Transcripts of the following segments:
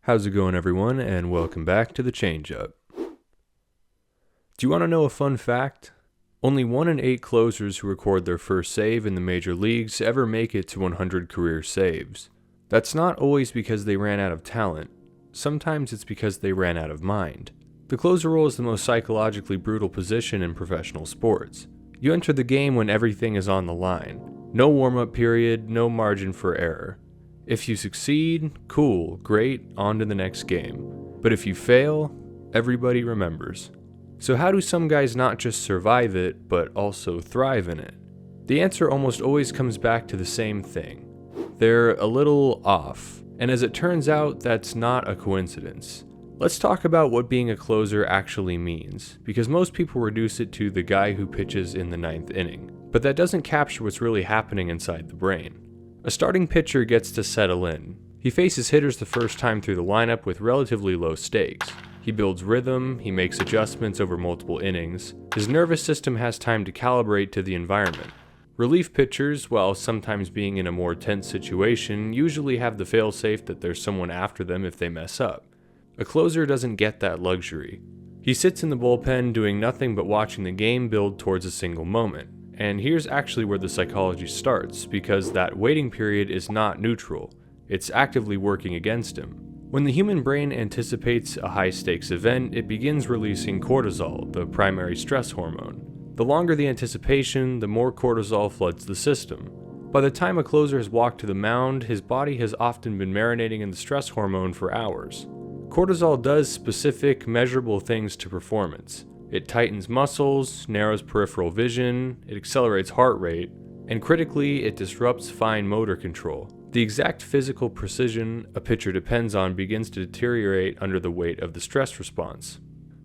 How's it going, everyone, and welcome back to the Change Up. Do you want to know a fun fact? Only 1 in 8 closers who record their first save in the major leagues ever make it to 100 career saves. That's not always because they ran out of talent. Sometimes it's because they ran out of mind. The closer role is the most psychologically brutal position in professional sports. You enter the game when everything is on the line. No warm-up period, no margin for error. If you succeed, cool, great, on to the next game. But if you fail, everybody remembers. So how do some guys not just survive it, but also thrive in it? The answer almost always comes back to the same thing. They're a little off, and as it turns out, that's not a coincidence. Let's talk about what being a closer actually means, because most people reduce it to the guy who pitches in the 9th inning. But that doesn't capture what's really happening inside the brain. A starting pitcher gets to settle in. He faces hitters the first time through the lineup with relatively low stakes. He builds rhythm, he makes adjustments over multiple innings. His nervous system has time to calibrate to the environment. Relief pitchers, while sometimes being in a more tense situation, usually have the failsafe that there's someone after them if they mess up. A closer doesn't get that luxury. He sits in the bullpen doing nothing but watching the game build towards a single moment. And here's actually where the psychology starts, because that waiting period is not neutral. It's actively working against him. When the human brain anticipates a high-stakes event, it begins releasing cortisol, the primary stress hormone. The longer the anticipation, the more cortisol floods the system. By the time a closer has walked to the mound, his body has often been marinating in the stress hormone for hours. Cortisol does specific, measurable things to performance. It tightens muscles, narrows peripheral vision, it accelerates heart rate, and critically, it disrupts fine motor control. The exact physical precision a pitcher depends on begins to deteriorate under the weight of the stress response.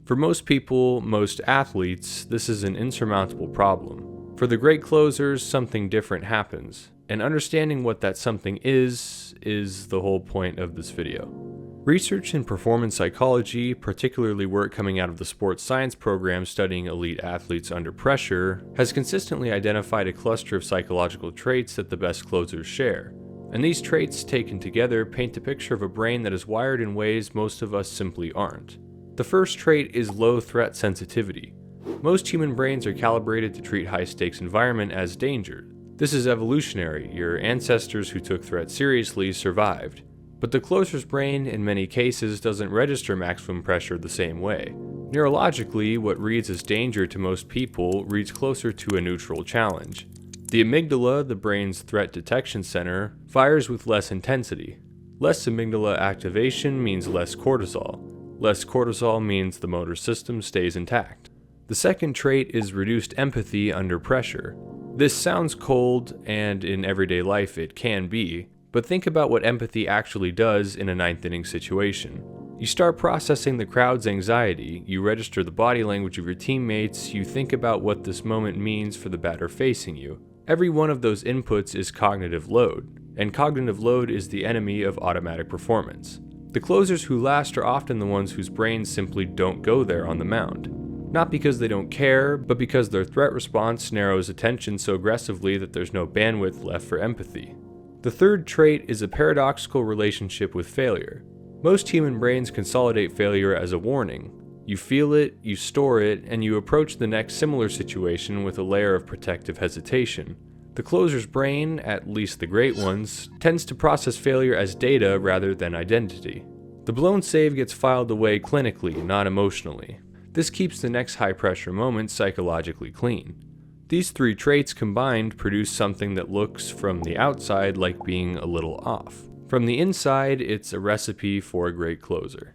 For most people, most athletes, this is an insurmountable problem. For the great closers, something different happens, and understanding what that something is the whole point of this video. Research in performance psychology, particularly work coming out of the sports science program studying elite athletes under pressure, has consistently identified a cluster of psychological traits that the best closers share. And these traits, taken together, paint a picture of a brain that is wired in ways most of us simply aren't. The first trait is low threat sensitivity. Most human brains are calibrated to treat high-stakes environment as danger. This is evolutionary. Your ancestors who took threats seriously survived. But the closer's brain, in many cases, doesn't register maximum pressure the same way. Neurologically, what reads as danger to most people reads closer to a neutral challenge. The amygdala, the brain's threat detection center, fires with less intensity. Less amygdala activation means less cortisol. Less cortisol means the motor system stays intact. The second trait is reduced empathy under pressure. This sounds cold, and in everyday life it can be, but think about what empathy actually does in a 9th inning situation. You start processing the crowd's anxiety, you register the body language of your teammates, you think about what this moment means for the batter facing you. Every one of those inputs is cognitive load, and cognitive load is the enemy of automatic performance. The closers who last are often the ones whose brains simply don't go there on the mound. Not because they don't care, but because their threat response narrows attention so aggressively that there's no bandwidth left for empathy. The third trait is a paradoxical relationship with failure. Most human brains consolidate failure as a warning. You feel it, you store it, and you approach the next similar situation with a layer of protective hesitation. The closer's brain, at least the great ones, tends to process failure as data rather than identity. The blown save gets filed away clinically, not emotionally. This keeps the next high-pressure moment psychologically clean. These 3 traits combined produce something that looks, from the outside, like being a little off. From the inside, it's a recipe for a great closer.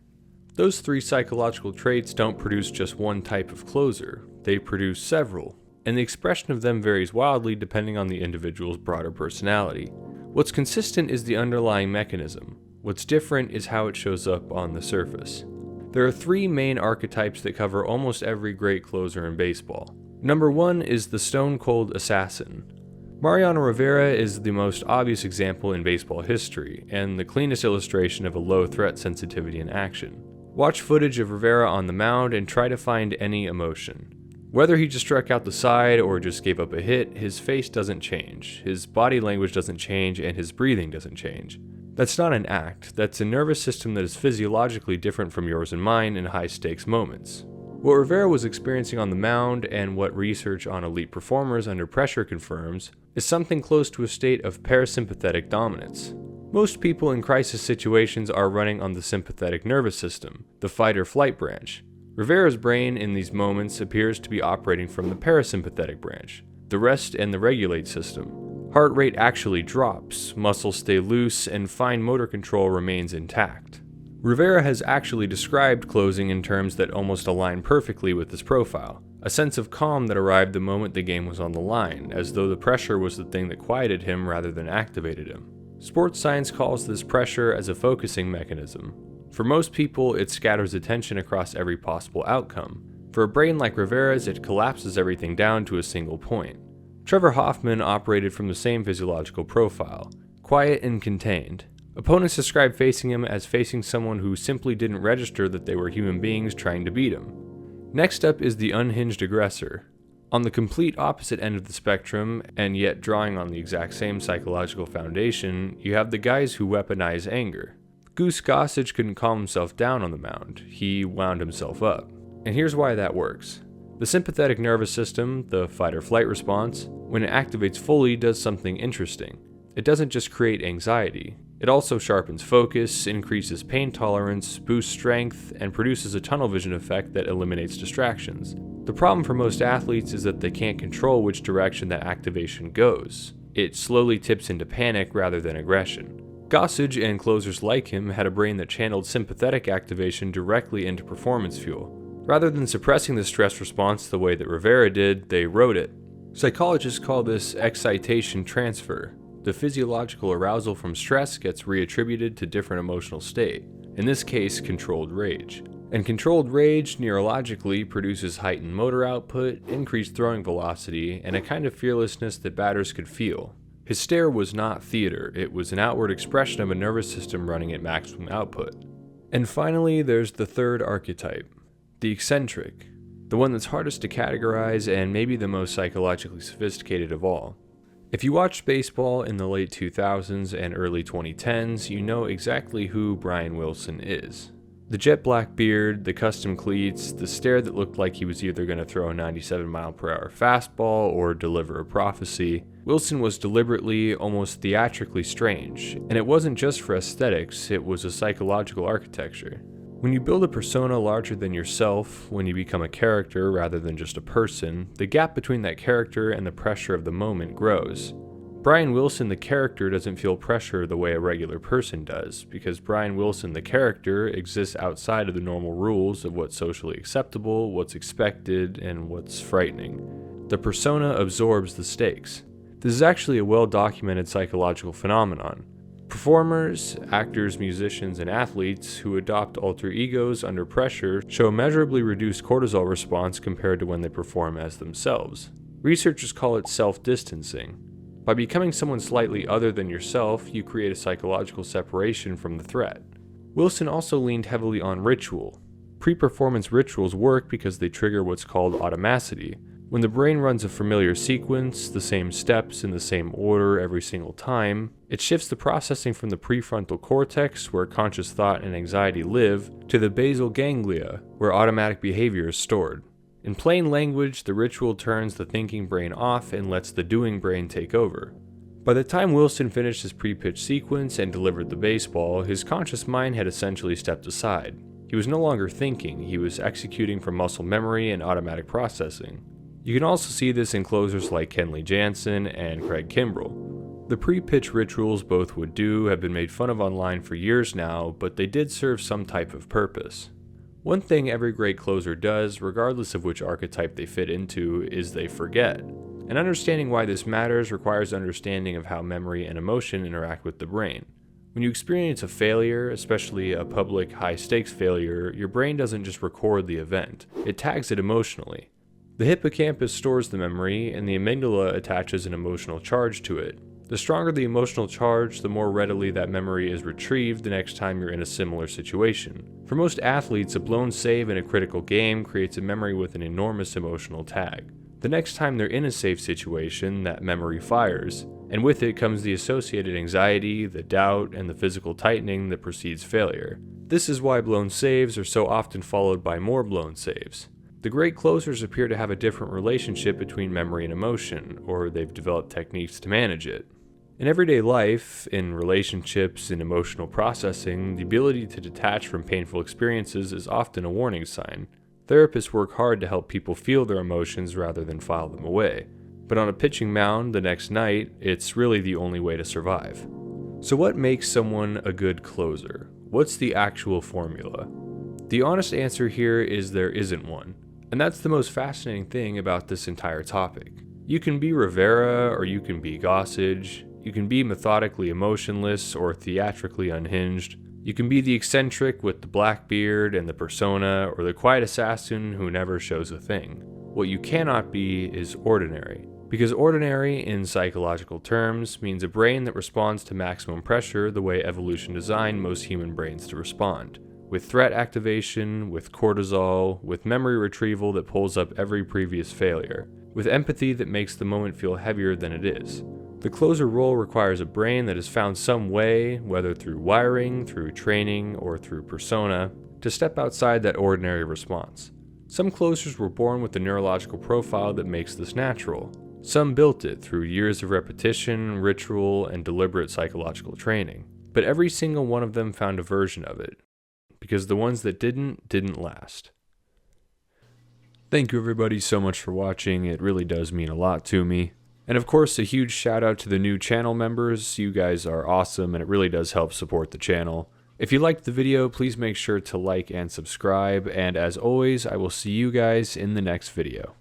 Those 3 psychological traits don't produce just one type of closer, they produce several, and the expression of them varies wildly depending on the individual's broader personality. What's consistent is the underlying mechanism. What's different is how it shows up on the surface. There are 3 main archetypes that cover almost every great closer in baseball. Number 1 is the stone-cold assassin. Mariano Rivera is the most obvious example in baseball history, and the cleanest illustration of a low threat sensitivity in action. Watch footage of Rivera on the mound and try to find any emotion. Whether he just struck out the side or just gave up a hit, his face doesn't change, his body language doesn't change, and his breathing doesn't change. That's not an act, that's a nervous system that is physiologically different from yours and mine in high-stakes moments. What Rivera was experiencing on the mound, and what research on elite performers under pressure confirms, is something close to a state of parasympathetic dominance. Most people in crisis situations are running on the sympathetic nervous system, the fight-or-flight branch. Rivera's brain in these moments appears to be operating from the parasympathetic branch, the rest and the regulate system. Heart rate actually drops, muscles stay loose, and fine motor control remains intact. Rivera has actually described closing in terms that almost align perfectly with this profile, a sense of calm that arrived the moment the game was on the line, as though the pressure was the thing that quieted him rather than activated him. Sports science calls this pressure as a focusing mechanism. For most people, it scatters attention across every possible outcome. For a brain like Rivera's, it collapses everything down to a single point. Trevor Hoffman operated from the same physiological profile, quiet and contained. Opponents describe facing him as facing someone who simply didn't register that they were human beings trying to beat him. Next up is the unhinged aggressor. On the complete opposite end of the spectrum, and yet drawing on the exact same psychological foundation, you have the guys who weaponize anger. Goose Gossage couldn't calm himself down on the mound, he wound himself up. And here's why that works. The sympathetic nervous system, the fight-or-flight response, when it activates fully does something interesting. It doesn't just create anxiety. It also sharpens focus, increases pain tolerance, boosts strength, and produces a tunnel vision effect that eliminates distractions. The problem for most athletes is that they can't control which direction that activation goes. It slowly tips into panic rather than aggression. Gossage and closers like him had a brain that channeled sympathetic activation directly into performance fuel. Rather than suppressing the stress response the way that Rivera did, they wrote it. Psychologists call this excitation transfer. The physiological arousal from stress gets reattributed to different emotional state, in this case controlled rage. And controlled rage neurologically produces heightened motor output, increased throwing velocity, and a kind of fearlessness that batters could feel. His stare was not theater, it was an outward expression of a nervous system running at maximum output. And finally, there's the third archetype, the eccentric, the one that's hardest to categorize and maybe the most psychologically sophisticated of all. If you watched baseball in the late 2000s and early 2010s, you know exactly who Brian Wilson is. The jet black beard, the custom cleats, the stare that looked like he was either going to throw a 97-mile-per-hour fastball or deliver a prophecy. Wilson was deliberately, almost theatrically strange, and it wasn't just for aesthetics, it was a psychological architecture. When you build a persona larger than yourself, when you become a character rather than just a person, the gap between that character and the pressure of the moment grows. Brian Wilson the character doesn't feel pressure the way a regular person does, because Brian Wilson the character exists outside of the normal rules of what's socially acceptable, what's expected, and what's frightening. The persona absorbs the stakes. This is actually a well-documented psychological phenomenon. Performers, actors, musicians, and athletes who adopt alter egos under pressure show a measurably reduced cortisol response compared to when they perform as themselves. Researchers call it self-distancing. By becoming someone slightly other than yourself, you create a psychological separation from the threat. Wilson also leaned heavily on ritual. Pre-performance rituals work because they trigger what's called automaticity. When the brain runs a familiar sequence, the same steps in the same order every single time, it shifts the processing from the prefrontal cortex, where conscious thought and anxiety live, to the basal ganglia, where automatic behavior is stored. In plain language, the ritual turns the thinking brain off and lets the doing brain take over. By the time Wilson finished his pre-pitch sequence and delivered the baseball, his conscious mind had essentially stepped aside. He was no longer thinking, he was executing from muscle memory and automatic processing. You can also see this in closers like Kenley Jansen and Craig Kimbrell. The pre-pitch rituals both would do have been made fun of online for years now, but they did serve some type of purpose. One thing every great closer does, regardless of which archetype they fit into, is they forget. And understanding why this matters requires understanding of how memory and emotion interact with the brain. When you experience a failure, especially a public high-stakes failure, your brain doesn't just record the event, it tags it emotionally. The hippocampus stores the memory, and the amygdala attaches an emotional charge to it. The stronger the emotional charge, the more readily that memory is retrieved the next time you're in a similar situation. For most athletes, a blown save in a critical game creates a memory with an enormous emotional tag. The next time they're in a safe situation, that memory fires, and with it comes the associated anxiety, the doubt, and the physical tightening that precedes failure. This is why blown saves are so often followed by more blown saves. The great closers appear to have a different relationship between memory and emotion, or they've developed techniques to manage it. In everyday life, in relationships, in emotional processing, the ability to detach from painful experiences is often a warning sign. Therapists work hard to help people feel their emotions rather than file them away. But on a pitching mound the next night, it's really the only way to survive. So what makes someone a good closer? What's the actual formula? The honest answer here is there isn't one. And that's the most fascinating thing about this entire topic. You can be Rivera or you can be Gossage. You can be methodically emotionless or theatrically unhinged. You can be the eccentric with the black beard and the persona, or the quiet assassin who never shows a thing. What you cannot be is ordinary. Because ordinary, in psychological terms, means a brain that responds to maximum pressure the way evolution designed most human brains to respond. With threat activation, with cortisol, with memory retrieval that pulls up every previous failure, with empathy that makes the moment feel heavier than it is. The closer role requires a brain that has found some way, whether through wiring, through training, or through persona, to step outside that ordinary response. Some closers were born with the neurological profile that makes this natural. Some built it through years of repetition, ritual, and deliberate psychological training. But every single one of them found a version of it, because the ones that didn't last. Thank you everybody so much for watching, it really does mean a lot to me. And of course, a huge shout out to the new channel members. You guys are awesome and it really does help support the channel. If you liked the video, please make sure to like and subscribe, and as always, I will see you guys in the next video.